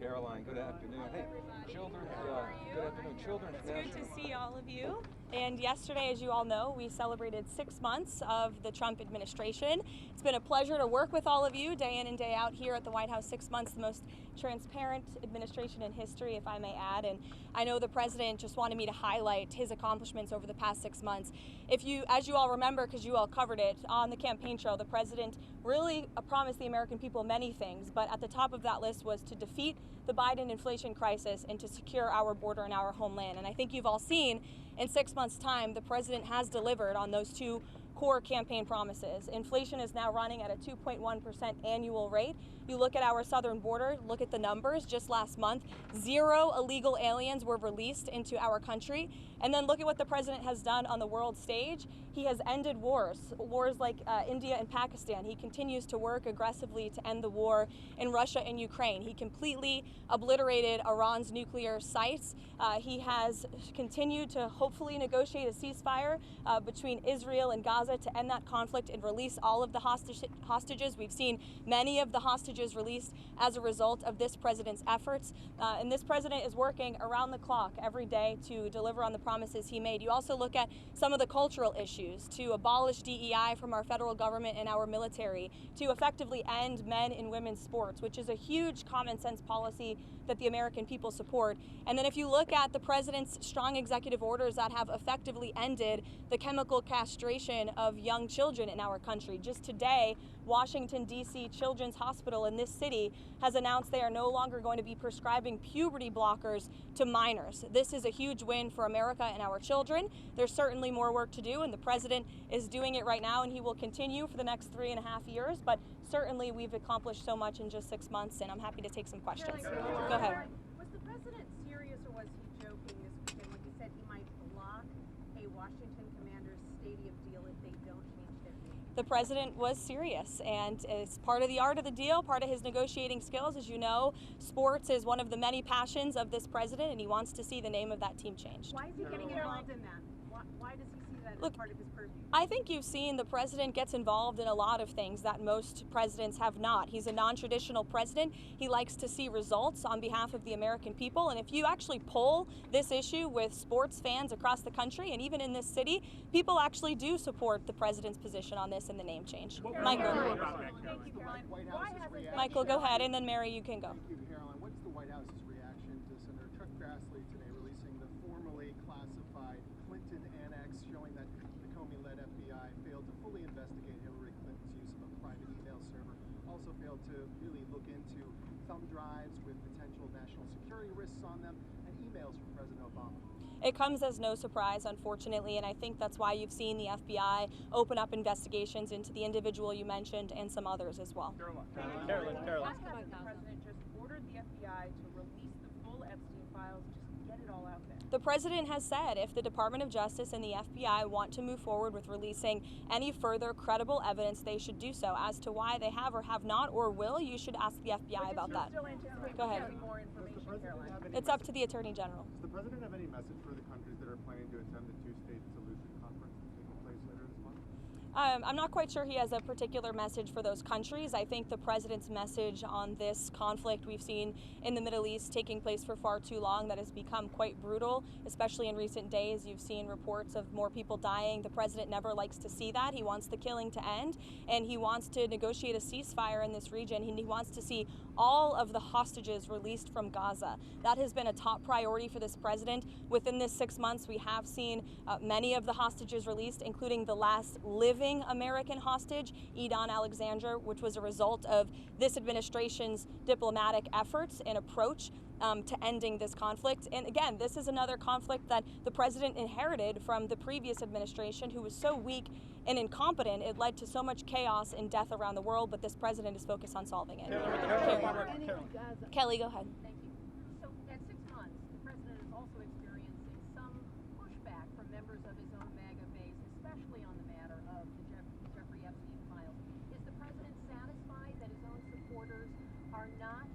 Karoline, good afternoon. Hey, Children's, good afternoon. Children's It's National. great to see all of you. And yesterday, as you all know, we celebrated 6 months of the Trump administration. It's been a pleasure to work with all of you day in and day out here at the White House. 6 months, the most transparent administration in history, if I may add. And I know the president just wanted me to highlight his accomplishments over the past 6 months. As you all remember, because you all covered it on the campaign trail, the president really promised the American people many things, but at the top of that list was to defeat the Biden inflation crisis and to secure our border and our homeland. And I think you've all seen in 6 months' time, the president has delivered on those two core campaign promises. Inflation is now running at a 2.1% annual rate. You look at our southern border, look at the numbers. Just last month, 0 illegal aliens were released into our country. And then look at what the president has done on the world stage. He has ended wars like India and Pakistan. He continues to work aggressively to end the war in Russia and Ukraine. He completely obliterated Iran's nuclear sites. He has continued to hopefully negotiate a ceasefire between Israel and Gaza to end that conflict and release all of the hostages. We've seen many of the hostages released as a result of this president's efforts. And this president is working around the clock every day to deliver on the promises he made. You also look at some of the cultural issues, to abolish DEI from our federal government and our military, to effectively end men and women's sports, which is a huge common sense policy that the American people support. And then if you look at the president's strong executive orders that have effectively ended the chemical castration of young children in our country. Just today, Washington, D.C. Children's Hospital in this city has announced they are no longer going to be prescribing puberty blockers to minors. This is a huge win for America and our children. There's certainly more work to do, and the president is doing it right now, and he will continue for the next 3.5 years. But certainly we've accomplished so much in just 6 months, and I'm happy to take some questions. Go ahead. Was the president serious, or was he joking this weekend when he said he might block a Washington Commanders stadium deal if they don't change their name? The president was serious, and it's part of the art of the deal, part of his negotiating skills. As you know, sports is one of the many passions of this president, and he wants to see the name of that team changed. Why is he getting involved in that? Why does he see that as part of his purview? I think you've seen the president gets involved in a lot of things that most presidents have not. He's a non-traditional president. He likes to see results on behalf of the American people. And if you actually poll this issue with sports fans across the country and even in this city, people actually do support the president's position on this and the name change. Michael. Thank you, Caroline. Michael, go ahead, and then Mary, you can go. Thank you, Caroline. What's the White House's reaction to Senator Chuck Grassley today releasing the formerly classified Clinton annex showing that the Comey-led FBI failed to fully investigate Hillary Clinton's use of a private email server, also failed to really look into thumb drives with potential national security risks on them, and emails from President Obama? It comes as no surprise, unfortunately, and I think that's why you've seen the FBI open up investigations into the individual you mentioned and some others as well. Caroline. Why hasn't the president just ordered the FBI to release the full Epstein files, just get it all out there? The president has said if the Department of Justice and the FBI want to move forward with releasing any further credible evidence, they should do so. As to why they have or have not or will, you should ask the FBI about that. Go ahead. More information, Caroline. It's up to the Attorney General. Does the president have any message for the countries that are planning to attend the two-state solution conference that's taking place later this month? I'm not quite sure he has a particular message for those countries. I think the president's message on this conflict we've seen in the Middle East taking place for far too long that has become quite brutal, especially in recent days. You've seen reports of more people dying. The president never likes to see that. He wants the killing to end, and he wants to negotiate a ceasefire in this region. He wants to see all of the hostages released from Gaza. That has been a top priority for this president. Within this 6 months, we have seen many of the hostages released, including the last living American hostage, Edon Alexander, which was a result of this administration's diplomatic efforts and approach to ending this conflict. And again, this is another conflict that the president inherited from the previous administration, who was so weak and incompetent, it led to so much chaos and death around the world, but this president is focused on solving it. Kelly, go ahead. Thank you. So at 6 months, the president is also experiencing some pushback from members of his own MAGA base, especially on the matter of the Jeffrey Epstein files. Is the president satisfied that his own supporters are not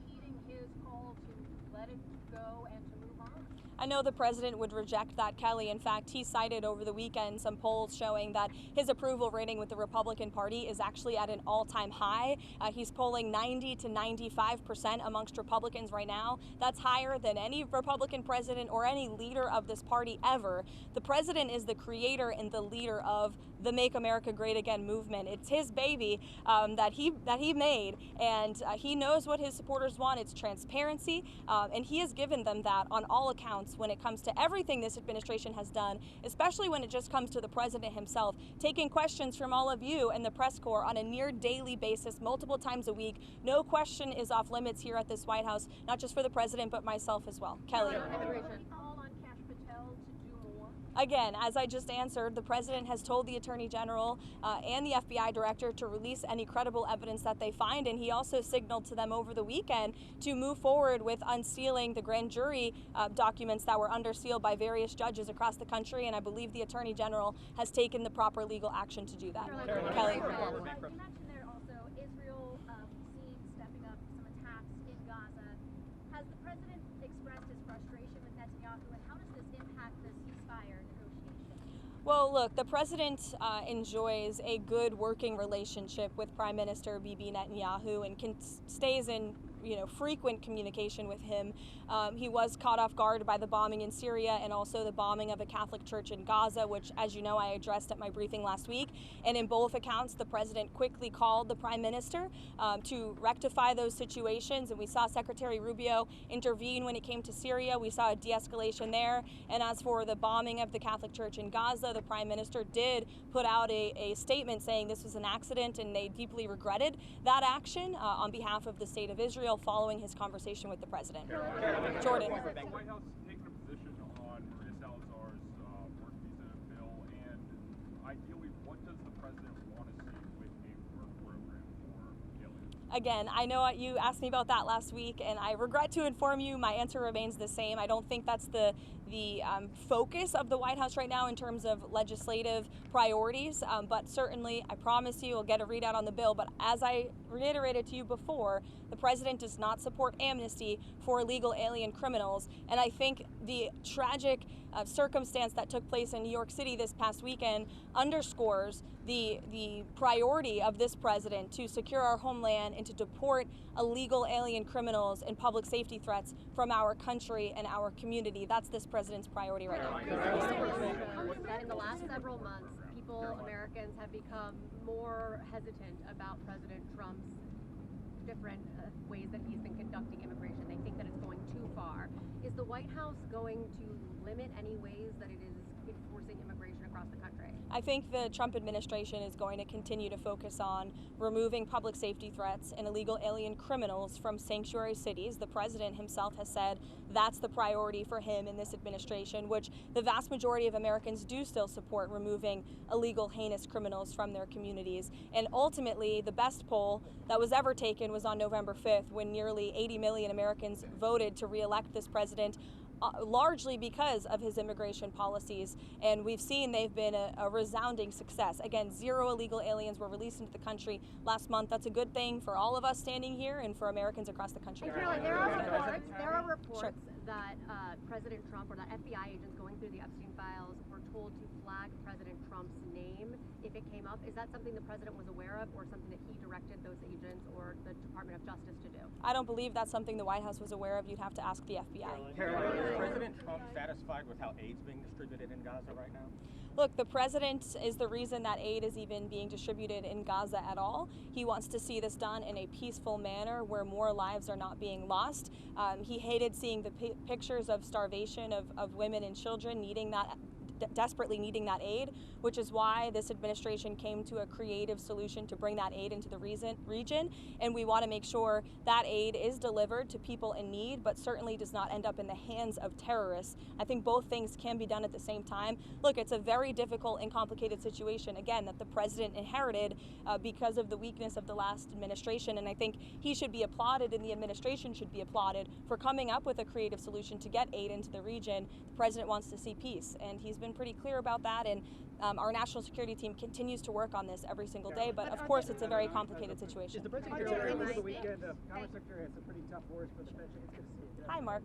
heeding his call to let it go and to move on? I know the president would reject that, Kelly. In fact, he cited over the weekend some polls showing that his approval rating with the Republican Party is actually at an all-time high. He's polling 90 to 95% amongst Republicans right now. That's higher than any Republican president or any leader of this party ever. The president is the creator and the leader of the Make America Great Again movement. It's his baby that he made, and he knows what his supporters want. It's transparency, and he has given them that on all accounts when it comes to everything this administration has done, especially when it just comes to the president himself, taking questions from all of you and the press corps on a near daily basis, multiple times a week. No question is off limits here at this White House, not just for the president, but myself as well. Kelly. Again, as I just answered, the president has told the Attorney General and the FBI director to release any credible evidence that they find, and he also signaled to them over the weekend to move forward with unsealing the grand jury documents that were under seal by various judges across the country, and I believe the Attorney General has taken the proper legal action to do that. Kelly. You mentioned there also Israel seen stepping up some attacks in Gaza. Has the president expressed his frustration with Netanyahu, and how does this impact the ceasefire negotiations? Well, look, the president enjoys a good working relationship with Prime Minister Bibi Netanyahu and stays in frequent communication with him. He was caught off guard by the bombing in Syria and also the bombing of a Catholic church in Gaza, which, as you know, I addressed at my briefing last week. And in both accounts, the president quickly called the prime minister to rectify those situations. And we saw Secretary Rubio intervene when it came to Syria. We saw a de-escalation there. And as for the bombing of the Catholic church in Gaza, the prime minister did put out a statement saying this was an accident and they deeply regretted that action on behalf of the state of Israel following his conversation with the president. Jordan. Has the White House taken a position on Maria Salazar's work visa bill, and ideally, what does the president want to see with a work program for aliens? Again, I know you asked me about that last week, and I regret to inform you my answer remains the same. I don't think that's the focus of the White House right now in terms of legislative priorities, but certainly I promise you we'll get a readout on the bill. But as I reiterated to you before, the president does not support amnesty for illegal alien criminals, and I think the tragic circumstance that took place in New York City this past weekend underscores the priority of this president to secure our homeland and to deport illegal alien criminals and public safety threats from our country and our community. That's this president's priority right now. That in the last several months, Americans have become more hesitant about President Trump's different ways that he's been conducting immigration. They think that it's going too far. Is the White House going to limit any ways that it is enforcing immigration across the country? I think the Trump administration is going to continue to focus on removing public safety threats and illegal alien criminals from sanctuary cities. The president himself has said that's the priority for him in this administration, which the vast majority of Americans do still support, removing illegal, heinous criminals from their communities. And ultimately, the best poll that was ever taken was on November 5th, when nearly 80 million Americans voted to re-elect this president, largely because of his immigration policies, and we've seen they've been a resounding success. Again, 0 illegal aliens were released into the country last month. That's a good thing for all of us standing here and for Americans across the country. Karoline, there are reports that President Trump or that FBI agents going through the Epstein files were told to flag President Trump's name if it came up. Is that something the president was aware of, or something that he directed those agents or the Department of Justice to do? I don't believe that's something the White House was aware of. You'd have to ask the FBI. Karoline, is President Trump satisfied with how aid's being distributed in Gaza right now? Look, the president is the reason that aid is even being distributed in Gaza at all. He wants to see this done in a peaceful manner where more lives are not being lost. He hated seeing the pictures of starvation of women and children desperately needing that aid, which is why this administration came to a creative solution to bring that aid into the region. And we want to make sure that aid is delivered to people in need, but certainly does not end up in the hands of terrorists. I think both things can be done at the same time. Look, it's a very difficult and complicated situation, again, that the president inherited because of the weakness of the last administration. And I think he should be applauded and the administration should be applauded for coming up with a creative solution to get aid into the region. The president wants to see peace, and he's been pretty clear about that, and our national security team continues to work on this every single day, but of course it's a very complicated situation. Is the president over the weekend? Commerce Secretary had some pretty tough words for the pension. It's good to see you. Hi, Mark.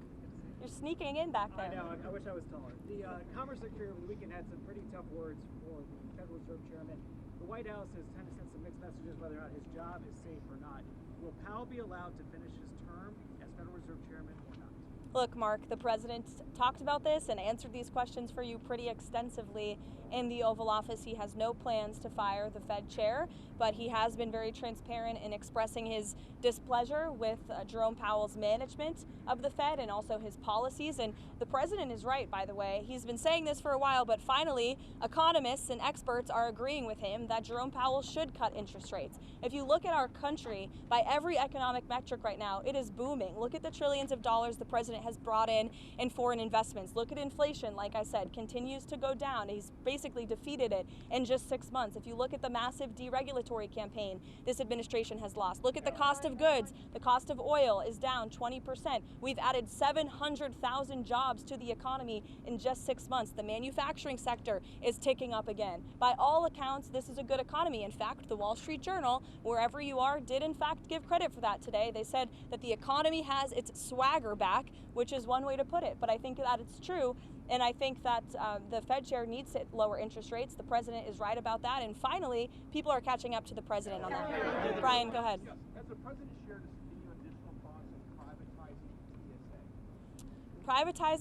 You're sneaking in back there. I know, I wish I was taller. The Commerce Secretary over the weekend had some pretty tough words for the Federal Reserve Chairman. The White House has kind of sent some mixed messages whether or not his job is safe or not. Will Powell be allowed to finish his term as Federal Reserve Chairman or not? Look, Mark, the president talked about this and answered these questions for you pretty extensively in the Oval Office. He has no plans to fire the Fed chair, but he has been very transparent in expressing his displeasure with Jerome Powell's management of the Fed and also his policies. And the president is right, by the way. He's been saying this for a while, but finally, economists and experts are agreeing with him that Jerome Powell should cut interest rates. If you look at our country, by every economic metric right now, it is booming. Look at the trillions of dollars the president has brought in foreign investments. Look at inflation, like I said, continues to go down. He's basically defeated it in just 6 months. If you look at the massive deregulatory campaign this administration has lost, look at the cost of goods. The cost of oil is down 20%. We've added 700,000 jobs to the economy in just 6 months. The manufacturing sector is ticking up again. By all accounts, this is a good economy. In fact, the Wall Street Journal, wherever you are, did in fact give credit for that today. They said that the economy has its swagger back, which is one way to put it. But I think that it's true. And I think that the Fed chair needs to lower interest rates. The president is right about that. And finally, people are catching up to the president on that. Brian, go ahead. Yes. Has the president shared any additional thoughts on privatizing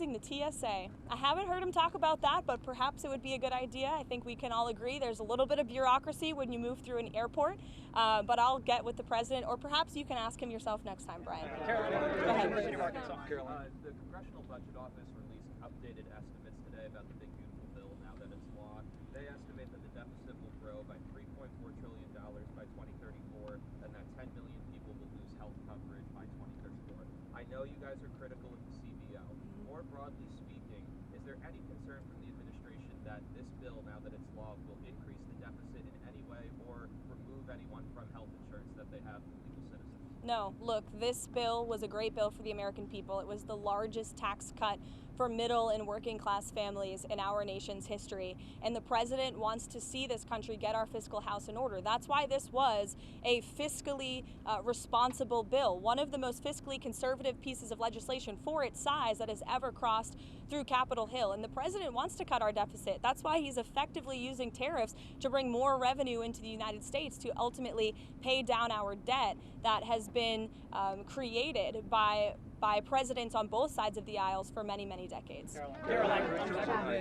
the TSA? Privatizing the TSA. I haven't heard him talk about that, but perhaps it would be a good idea. I think we can all agree there's a little bit of bureaucracy when you move through an airport, but I'll get with the president, or perhaps you can ask him yourself next time, Brian. Karoline, Go ahead. University of Arkansas. Karoline. The Congressional Budget Office released updated estimates today about the Big Beautiful Bill now that it's law. They estimate that the deficit will grow by $3.4 trillion by 2034 and that 10 million people will lose health coverage by 2034. I know you guys are critical of the CBO. More broadly speaking, is there any concern from the administration that this bill, now that it's law, will increase the deficit in any way or remove anyone from health insurance that they have from legal citizens? No, look, this bill was a great bill for the American people. It was the largest tax cut for middle and working class families in our nation's history. And the president wants to see this country get our fiscal house in order. That's why this was a fiscally responsible bill, one of the most fiscally conservative pieces of legislation for its size that has ever crossed through Capitol Hill. And the president wants to cut our deficit. That's why he's effectively using tariffs to bring more revenue into the United States to ultimately pay down our debt that has been created by presidents on both sides of the aisles for many, many decades. Caroline.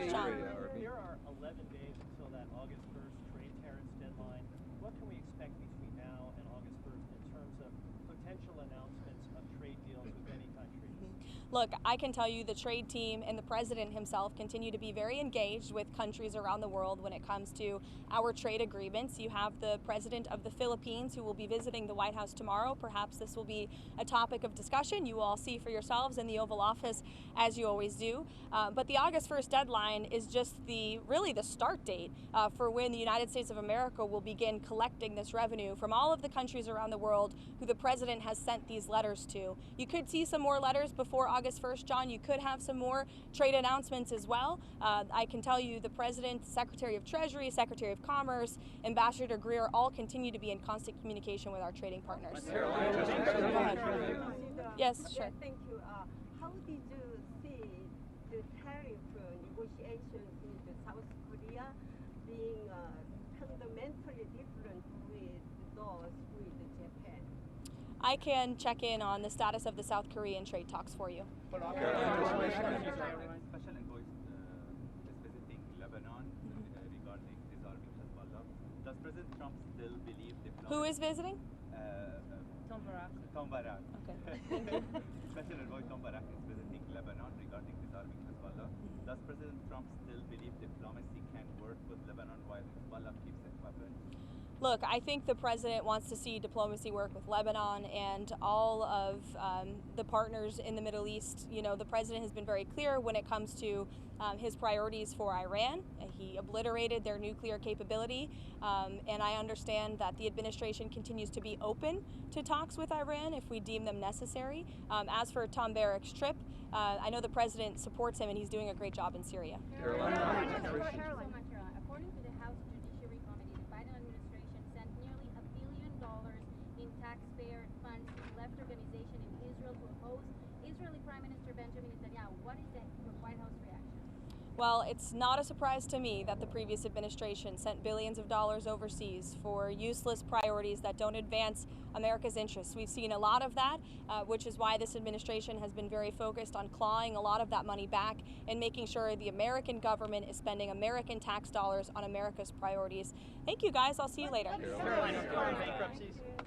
John. There are 11 days until that August 1st trade tariffs deadline. What can we expect between now and August 1st in terms of potential announcements of trade deals with any countries? Look, I can tell you the trade team and the president himself continue to be very engaged with countries around the world when it comes to our trade agreements. You have the president of the Philippines who will be visiting the White House tomorrow. Perhaps this will be a topic of discussion. You will all see for yourselves in the Oval Office, as you always do. But the August 1st deadline is just really the start date for when the United States of America will begin collecting this revenue from all of the countries around the world who the president has sent these letters to. You could see some more letters before August 1st, John. You could have some more trade announcements as well. I can tell you the President, Secretary of Treasury, Secretary of Commerce, Ambassador Greer all continue to be in constant communication with our trading partners. Yes, sure. Thank you. How did you see the tariff negotiations with South Korea being fundamentally different with those with Japan? I can check in on the status of the South Korean trade talks for you. Special envoy is visiting Lebanon regarding disarming Hezbollah. Does President Trump still believe diplomacy? Who is visiting? Tom Barak. Tom Barak. Okay. Special envoy Tom Barak is visiting Lebanon regarding disarming Hezbollah. Does President Trump still believe diplomacy can work with Lebanon while Hezbollah keeps its weapons? Look, I think the president wants to see diplomacy work with Lebanon and all of the partners in the Middle East. You know, the president has been very clear when it comes to his priorities for Iran. He obliterated their nuclear capability, and I understand that the administration continues to be open to talks with Iran if we deem them necessary. As for Tom Barak's trip, I know the president supports him and he's doing a great job in Syria. Caroline. According to the House Judiciary Committee, the Biden administration sent nearly $1 billion in taxpayer funds to the left organization in Israel to oppose Israeli Prime Minister Benjamin Netanyahu. What is that the White House reaction? Well, it's not a surprise to me that the previous administration sent billions of dollars overseas for useless priorities that don't advance America's interests. We've seen a lot of that, which is why this administration has been very focused on clawing a lot of that money back and making sure the American government is spending American tax dollars on America's priorities. Thank you, guys. I'll see you later. Karoline, bankruptcies.